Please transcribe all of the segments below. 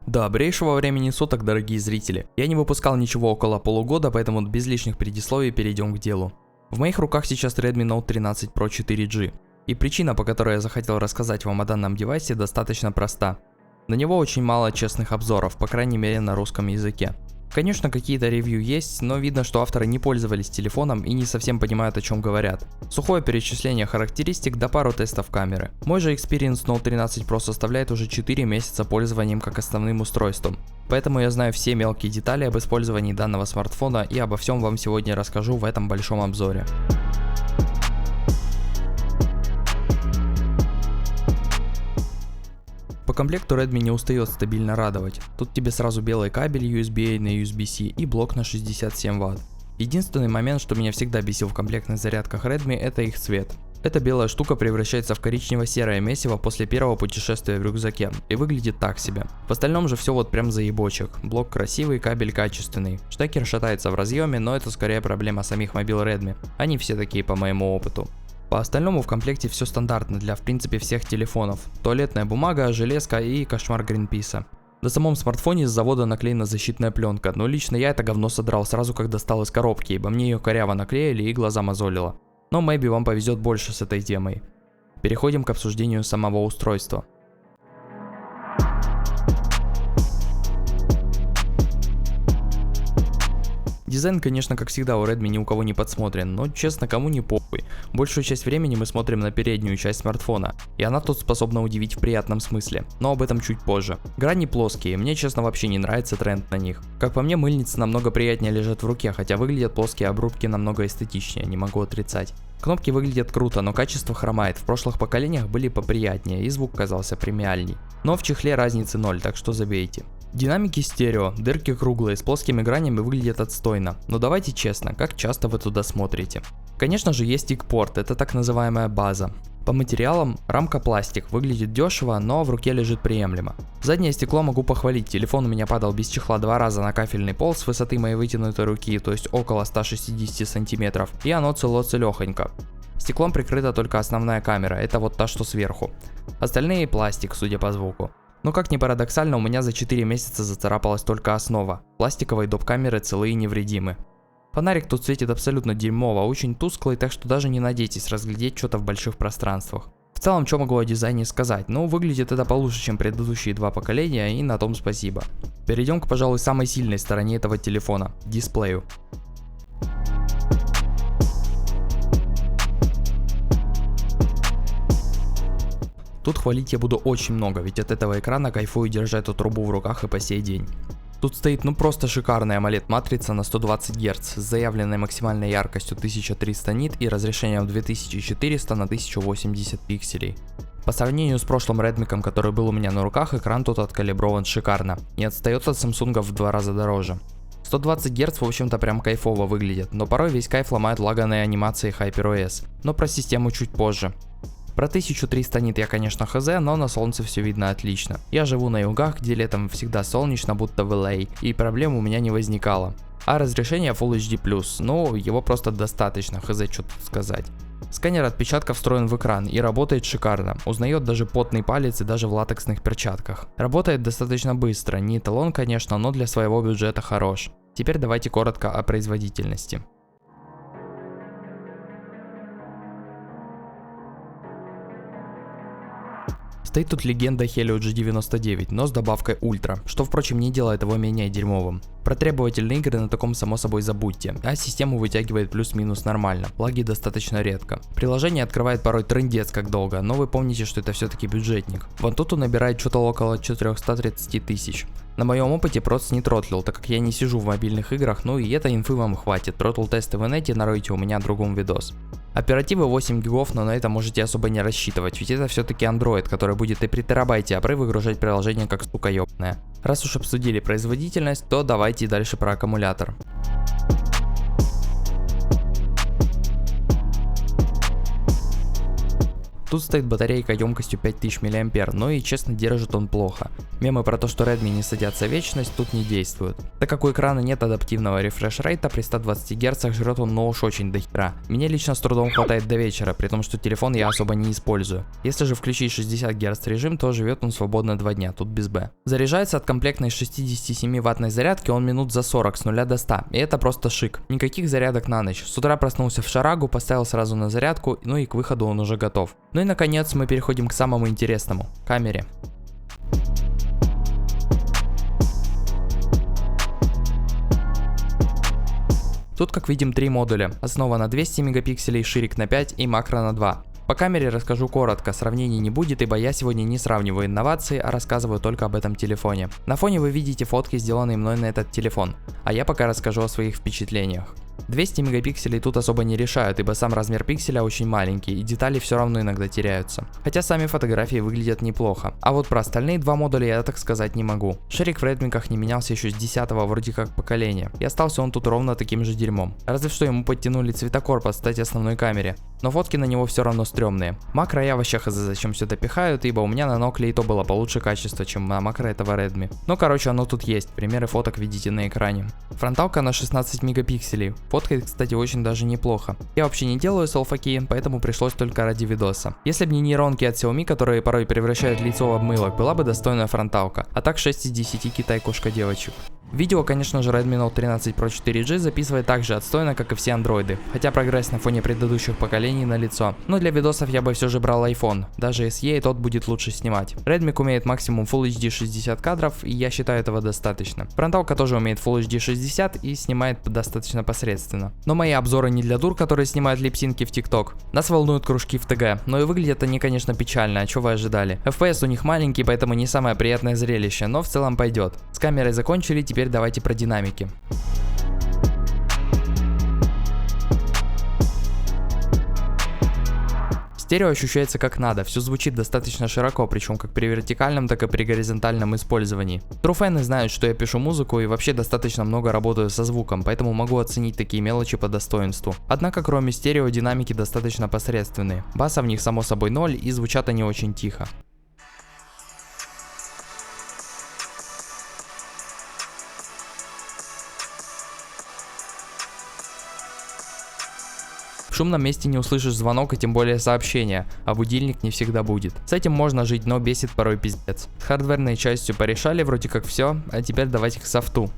Добрейшего времени суток, дорогие зрители. Я не выпускал ничего около полугода, поэтому без лишних предисловий перейдем к делу. В моих руках сейчас Redmi Note 13 Pro 4G. И причина, по которой я захотел рассказать вам о данном девайсе, достаточно проста. На него очень мало честных обзоров, по крайней мере на русском языке. Конечно, какие-то ревью есть, но видно, что авторы не пользовались телефоном и не совсем понимают, о чем говорят. Сухое перечисление характеристик да пару тестов камеры. Мой же Experience Note 13 Pro составляет уже 4 месяца пользованием как основным устройством. Поэтому я знаю все мелкие детали об использовании данного смартфона и обо всем вам сегодня расскажу в этом большом обзоре. По комплекту Redmi не устает стабильно радовать. Тут тебе сразу белый кабель USB-A на USB-C и блок на 67 Вт. Единственный момент, что меня всегда бесил в комплектных зарядках Redmi, это их цвет. Эта белая штука превращается в коричнево-серое месиво после первого путешествия в рюкзаке и выглядит так себе. В остальном же все вот прям заебочек. Блок красивый, кабель качественный. Штекер шатается в разъеме, но это скорее проблема самих мобил Redmi. Они все такие по моему опыту. По остальному в комплекте все стандартно для в принципе всех телефонов. Туалетная бумага, железка и кошмар Гринписа. На самом смартфоне с завода наклеена защитная пленка, но лично я это говно содрал сразу как достал из коробки, ибо мне ее коряво наклеили и глаза мозолило. Но maybe вам повезет больше с этой темой. Переходим к обсуждению самого устройства. Дизайн, конечно, как всегда у Redmi ни у кого не подсмотрен, но честно, кому не похуй. Большую часть времени мы смотрим на переднюю часть смартфона, и она тут способна удивить в приятном смысле, но об этом чуть позже. Грани плоские, мне честно вообще не нравится тренд на них. Как по мне, мыльницы намного приятнее лежат в руке, хотя выглядят плоские обрубки намного эстетичнее, не могу отрицать. Кнопки выглядят круто, но качество хромает, в прошлых поколениях были поприятнее и звук казался премиальней. Но в чехле разницы 0, так что забейте. Динамики стерео, дырки круглые, с плоскими гранями выглядят отстойно, но давайте честно, как часто вы туда смотрите? Конечно же есть стик-порт, это так называемая база. По материалам, рамка пластик, выглядит дешево, но в руке лежит приемлемо. Заднее стекло могу похвалить, телефон у меня падал без чехла 2 раза на кафельный пол с высоты моей вытянутой руки, то есть около 160 сантиметров, и оно целехонько. Стеклом прикрыта только основная камера, это вот та, что сверху. Остальные пластик, судя по звуку. Но как ни парадоксально, у меня за 4 месяца зацарапалась только основа. Пластиковые доп. Камеры целы и невредимы. Фонарик тут светит абсолютно дерьмово, очень тусклый, так что даже не надейтесь разглядеть что-то в больших пространствах. В целом, что могу о дизайне сказать? Ну, выглядит это получше, чем предыдущие 2 поколения, и на том спасибо. Перейдем к, пожалуй, самой сильной стороне этого телефона – дисплею. Тут хвалить я буду очень много, ведь от этого экрана кайфую держать эту трубу в руках и по сей день. Тут стоит ну просто шикарная AMOLED матрица на 120 Гц с заявленной максимальной яркостью 1300 нит и разрешением 2400 на 1080 пикселей. По сравнению с прошлым Redmi, который был у меня на руках, экран тут откалиброван шикарно, не отстает от Samsung в 2 раза дороже. 120 Гц в общем-то прям кайфово выглядит, но порой весь кайф ломают лаганые анимации HyperOS, но про систему чуть позже. Про 1300 нит я, конечно, хз, но на солнце все видно отлично. Я живу на югах, где летом всегда солнечно, будто в LA, и проблем у меня не возникало. А разрешение Full HD+, ну его просто достаточно, хз, что тут сказать. Сканер отпечатков встроен в экран и работает шикарно, узнает даже потный палец и даже в латексных перчатках. Работает достаточно быстро, не эталон, конечно, но для своего бюджета хорош. Теперь давайте коротко о производительности. Стоит тут легенда Helio G99, но с добавкой Ультра, что впрочем не делает его менее дерьмовым. Про требовательные игры на таком само собой забудьте, а систему вытягивает плюс-минус нормально, лаги достаточно редко. Приложение открывает порой трындец как долго, но вы помните, что это все-таки бюджетник. Вон тут он набирает что-то около 430 тысяч. На моем опыте проц не тротлил, так как я не сижу в мобильных играх, ну и этой инфы вам хватит, тротл тесты в инете наройте у меня другом видос. Оперативы 8 гигов, но на это можете особо не рассчитывать, ведь это все-таки Android, который будет и при терабайте апры выгружать приложение как сука ёбаная. Раз уж обсудили производительность, то давайте дальше про аккумулятор. Тут стоит батарейка емкостью 5000 мАh, но и честно держит он плохо. Мемы про то, что Redmi не садятся вечность, тут не действуют. Так как у экрана нет адаптивного рефреш-рейта, при 120 Гц жрет он но уж очень дохера. Мне лично с трудом хватает до вечера, при том, что телефон я особо не использую. Если же включить 60 Гц режим, то живет он свободно 2 дня, тут без Б. Заряжается от комплектной 67 ваттной зарядки он минут за 40 с 0 до 100, и это просто шик. Никаких зарядок на ночь. С утра проснулся в шарагу, поставил сразу на зарядку, ну и к выходу он уже готов. Ну и наконец мы переходим к самому интересному – камере. Тут, как видим, 3 модуля. Основа на 200 мегапикселей, ширик на 5 и макро на 2. По камере расскажу коротко, сравнений не будет, ибо я сегодня не сравниваю инновации, а рассказываю только об этом телефоне. На фоне вы видите фотки, сделанные мной на этот телефон, а я пока расскажу о своих впечатлениях. 200 мегапикселей тут особо не решают, ибо сам размер пикселя очень маленький, и детали все равно иногда теряются. Хотя сами фотографии выглядят неплохо. А вот про остальные 2 модуля я так сказать не могу. Ширик в Redmi не менялся еще с 10-го вроде как поколения, и остался он тут ровно таким же дерьмом. Разве что ему подтянули цветокор под стать основной камере, но фотки на него все равно стрёмные. Макро я вообще хз зачем сюда пихают, ибо у меня на Nokia и то было получше качество, чем на макро этого Redmi. Ну короче, оно тут есть, примеры фоток видите на экране. Фронталка на 16 мегапикселей. Фоткает, кстати, очень даже неплохо. Я вообще не делаю селфаки, поэтому пришлось только ради видоса. Если бы не нейронки от Xiaomi, которые порой превращают лицо в обмылок, была бы достойная фронталка. А так 6 из 10 китай-кошка девочек. Видео, конечно же, Redmi Note 13 Pro 4G записывает так же отстойно, как и все андроиды, хотя прогресс на фоне предыдущих поколений налицо. Но для видосов я бы все же брал iPhone, даже SE и тот будет лучше снимать. Redmi умеет максимум Full HD 60 кадров, и я считаю этого достаточно. Фронталка тоже умеет Full HD 60 и снимает достаточно посредственно. Но мои обзоры не для дур, которые снимают липсинки в TikTok. Нас волнуют кружки в ТГ, но и выглядят они, конечно, печально, а что вы ожидали? FPS у них маленький, поэтому не самое приятное зрелище, но в целом пойдет. С камерой закончили, теперь давайте про динамики. Стерео ощущается как надо, все звучит достаточно широко, причем как при вертикальном, так и при горизонтальном использовании. Труфены знают, что я пишу музыку и вообще достаточно много работаю со звуком, поэтому могу оценить такие мелочи по достоинству. Однако кроме стерео динамики достаточно посредственные. Баса в них само собой 0 и звучат они очень тихо. В шумном месте не услышишь звонок и тем более сообщения, а будильник не всегда будет. С этим можно жить, но бесит порой пиздец. С хардверной частью порешали вроде как все, а теперь давайте к софту.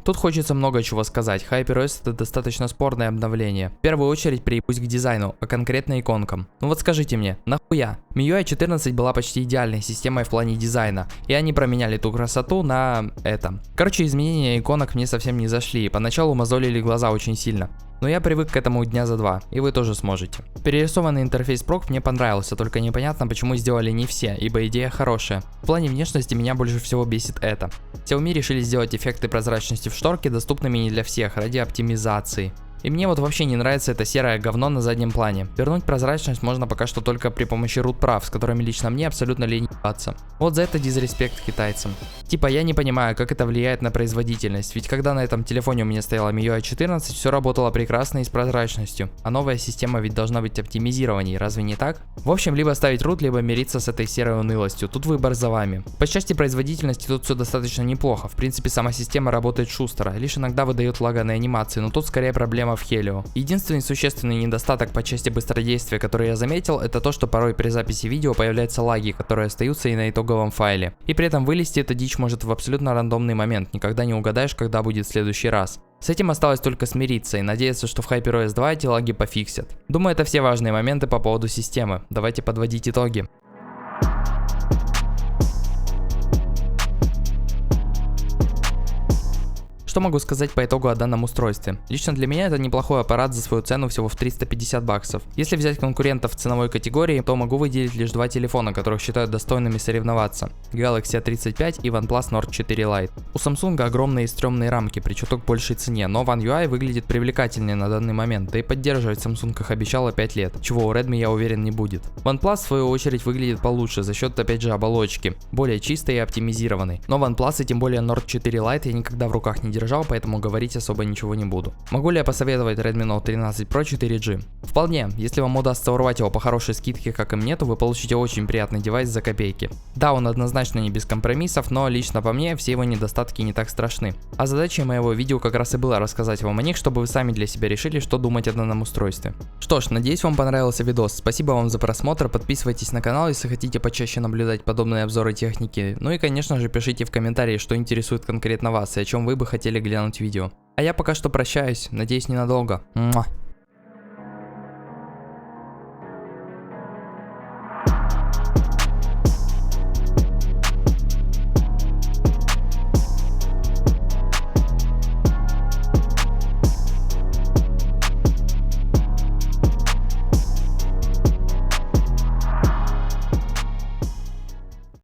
Тут хочется много чего сказать. HyperOS это достаточно спорное обновление. В первую очередь приебусь к дизайну, а конкретно иконкам. Ну вот скажите мне, нахуя? MIUI 14 была почти идеальной системой в плане дизайна, и они променяли ту красоту на это. Короче, изменения иконок мне совсем не зашли, и поначалу мозолили глаза очень сильно. Но я привык к этому дня за 2, и вы тоже сможете. Перерисованный интерфейс Proc мне понравился, только непонятно, почему сделали не все, ибо идея хорошая. В плане внешности меня больше всего бесит это. Xiaomi решили сделать эффекты прозрачности в шторке доступными не для всех, ради оптимизации. И мне вот вообще не нравится это серое говно на заднем плане. Вернуть прозрачность можно пока что только при помощи root прав, с которыми лично мне абсолютно лень ебаться. Вот за это дизреспект китайцам. Типа я не понимаю, как это влияет на производительность, ведь когда на этом телефоне у меня стояла MIUI 14, все работало прекрасно и с прозрачностью. А новая система ведь должна быть оптимизированней, разве не так? В общем, либо ставить root, либо мириться с этой серой унылостью, тут выбор за вами. По части производительности тут все достаточно неплохо, в принципе сама система работает шустро, лишь иногда выдает лаганные анимации, но тут скорее проблема в Helio. Единственный существенный недостаток по части быстродействия, который я заметил, это то, что порой при записи видео появляются лаги, которые остаются и на итоговом файле. И при этом вылезти эта дичь может в абсолютно рандомный момент, никогда не угадаешь, когда будет в следующий раз. С этим осталось только смириться и надеяться, что в HyperOS 2 эти лаги пофиксят. Думаю, это все важные моменты по поводу системы. Давайте подводить итоги. Что могу сказать по итогу о данном устройстве? Лично для меня это неплохой аппарат за свою цену всего в 350 баксов. Если взять конкурентов в ценовой категории, то могу выделить лишь 2 телефона, которых считаю достойными соревноваться. Galaxy A35 и OnePlus Nord 4 Lite. У Samsung огромные и стрёмные рамки при чуток большей цене, но One UI выглядит привлекательнее на данный момент, да и поддерживать Samsung их обещала 5 лет, чего у Redmi я уверен не будет. OnePlus в свою очередь выглядит получше за счет опять же оболочки, более чистой и оптимизированной. Но OnePlus и тем более Nord 4 Lite я никогда в руках не держал, лежал, поэтому говорить особо ничего не буду. Могу ли я посоветовать Redmi Note 13 Pro 4G? Вполне, если вам удастся урвать его по хорошей скидке, как и мне, то вы получите очень приятный девайс за копейки. Да, он однозначно не без компромиссов, но лично по мне все его недостатки не так страшны. А задачей моего видео как раз и было рассказать вам о них, чтобы вы сами для себя решили, что думать о данном устройстве. Что ж, надеюсь, вам понравился видос. Спасибо вам за просмотр, подписывайтесь на канал, если хотите почаще наблюдать подобные обзоры техники. Ну и конечно же пишите в комментарии, что интересует конкретно вас и о чем вы бы хотели глянуть видео. А я пока что прощаюсь, надеюсь ненадолго. Муа.